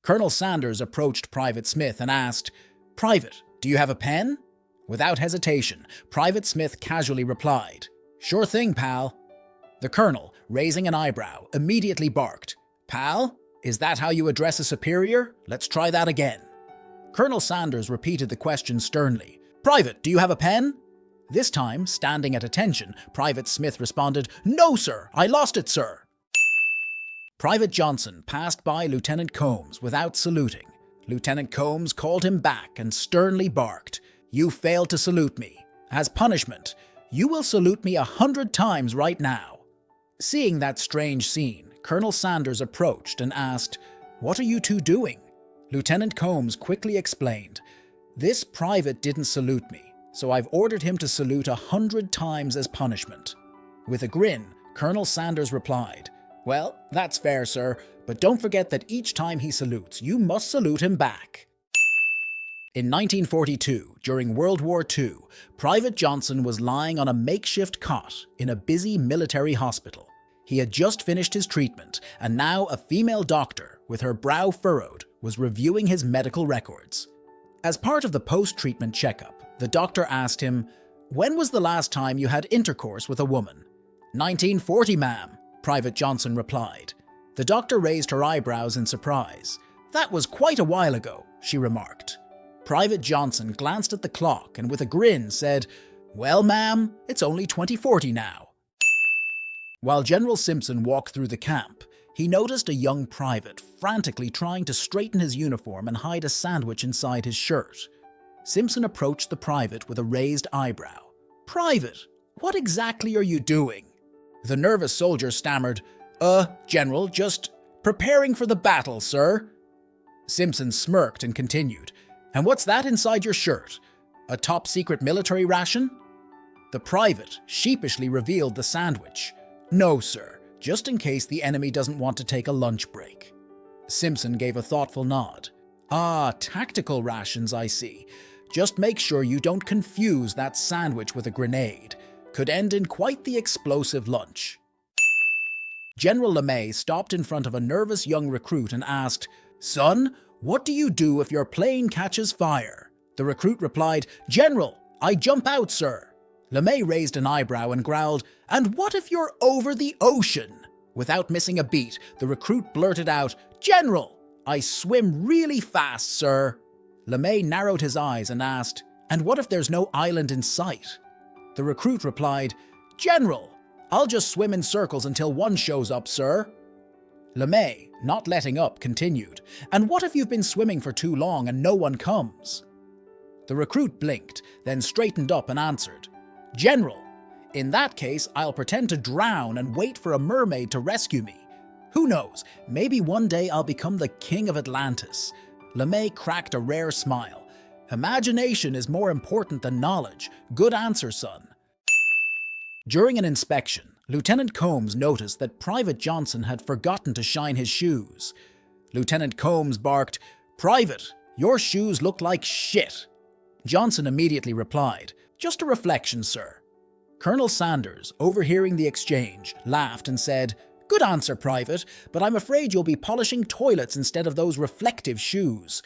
Colonel Sanders approached Private Smith and asked, "Private, do you have a pen?" Without hesitation, Private Smith casually replied, "Sure thing, pal." The colonel, raising an eyebrow, immediately barked, "Pal, is that how you address a superior? Let's try that again." Colonel Sanders repeated the question sternly, "Private, do you have a pen?" This time, standing at attention, Private Smith responded, "No, sir, I lost it, sir." Private Johnson passed by Lieutenant Combs without saluting. Lieutenant Combs called him back and sternly barked, "You failed to salute me. As punishment, you will salute me 100 times right now." Seeing that strange scene, Colonel Sanders approached and asked, "What are you two doing?" Lieutenant Combs quickly explained, "This private didn't salute me, so I've ordered him to salute 100 times as punishment." With a grin, Colonel Sanders replied, "Well, that's fair, sir, but don't forget that each time he salutes, you must salute him back." In 1942, during World War II, Private Johnson was lying on a makeshift cot in a busy military hospital. He had just finished his treatment, and now a female doctor, with her brow furrowed, was reviewing his medical records. As part of the post-treatment checkup, the doctor asked him, "When was the last time you had intercourse with a woman?" "1940, ma'am," Private Johnson replied. The doctor raised her eyebrows in surprise. "That was quite a while ago," she remarked. Private Johnson glanced at the clock and with a grin said, "Well, ma'am, it's only 2040 now." While General Simpson walked through the camp, he noticed a young private frantically trying to straighten his uniform and hide a sandwich inside his shirt. Simpson approached the private with a raised eyebrow. "Private, what exactly are you doing?" The nervous soldier stammered, General, just preparing for the battle, sir." Simpson smirked and continued, "And what's that inside your shirt? A top-secret military ration?" The private sheepishly revealed the sandwich. "No, sir, just in case the enemy doesn't want to take a lunch break." Simpson gave a thoughtful nod. "Ah, tactical rations, I see. Just make sure you don't confuse that sandwich with a grenade. Could end in quite the explosive lunch." General LeMay stopped in front of a nervous young recruit and asked, "Son, what do you do if your plane catches fire?" The recruit replied, "General, I jump out, sir." LeMay raised an eyebrow and growled, "And what if you're over the ocean?" Without missing a beat, the recruit blurted out, "General, I swim really fast, sir." LeMay narrowed his eyes and asked, "And what if there's no island in sight?" The recruit replied, "General, I'll just swim in circles until one shows up, sir." LeMay, not letting up, continued, "And what if you've been swimming for too long and no one comes?" The recruit blinked, then straightened up and answered, "General, in that case, I'll pretend to drown and wait for a mermaid to rescue me. Who knows, maybe one day I'll become the king of Atlantis." LeMay cracked a rare smile. "Imagination is more important than knowledge. Good answer, son." During an inspection, Lieutenant Combs noticed that Private Johnson had forgotten to shine his shoes. Lieutenant Combs barked, "Private, your shoes look like shit." Johnson immediately replied, "Just a reflection, sir." Colonel Sanders, overhearing the exchange, laughed and said, "Good answer, Private, but I'm afraid you'll be polishing toilets instead of those reflective shoes."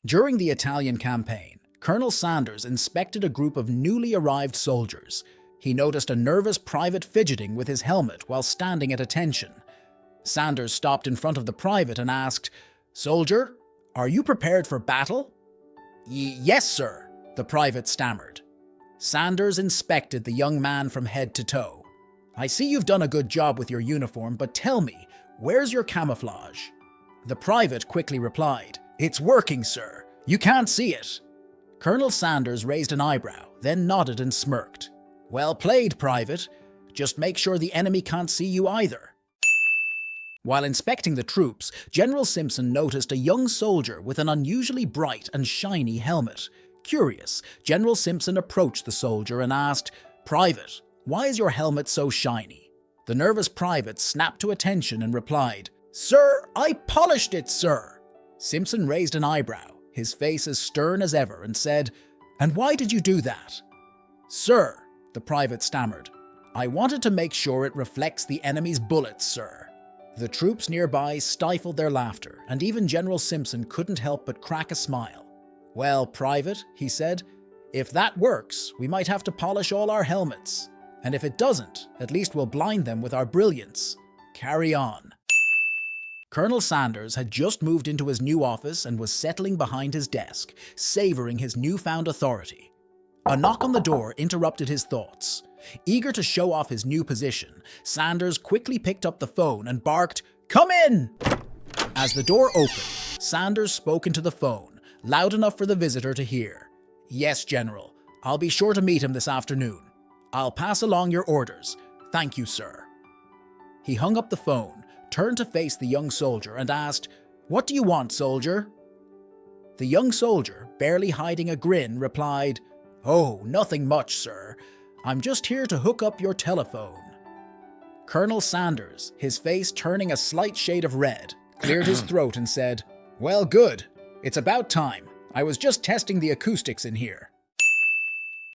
During the Italian campaign, Colonel Sanders inspected a group of newly arrived soldiers. He noticed a nervous private fidgeting with his helmet while standing at attention. Sanders stopped in front of the private and asked, "Soldier, are you prepared for battle?" "Yes, sir," the private stammered. Sanders inspected the young man from head to toe. "I see you've done a good job with your uniform, but tell me, where's your camouflage?" The private quickly replied, "It's working, sir. You can't see it." Colonel Sanders raised an eyebrow, then nodded and smirked. "Well played, Private. Just make sure the enemy can't see you either." While inspecting the troops, General Simpson noticed a young soldier with an unusually bright and shiny helmet. Curious, General Simpson approached the soldier and asked, "Private, why is your helmet so shiny?" The nervous private snapped to attention and replied, "Sir, I polished it, sir." Simpson raised an eyebrow, his face as stern as ever, and said, "And why did you do that?" "Sir," the private stammered, "I wanted to make sure it reflects the enemy's bullets, sir." The troops nearby stifled their laughter, and even General Simpson couldn't help but crack a smile. "Well, Private," he said, "if that works, we might have to polish all our helmets. And if it doesn't, at least we'll blind them with our brilliance. Carry on." Colonel Sanders had just moved into his new office and was settling behind his desk, savoring his newfound authority. A knock on the door interrupted his thoughts. Eager to show off his new position, Sanders quickly picked up the phone and barked, "Come in!" As the door opened, Sanders spoke into the phone, loud enough for the visitor to hear. "Yes, General. I'll be sure to meet him this afternoon. I'll pass along your orders. Thank you, sir." He hung up the phone, turned to face the young soldier and asked, "What do you want, soldier?" The young soldier, barely hiding a grin, replied, "Oh, nothing much, sir. I'm just here to hook up your telephone." Colonel Sanders, his face turning a slight shade of red, cleared his throat and said, "Well, good. It's about time. I was just testing the acoustics in here."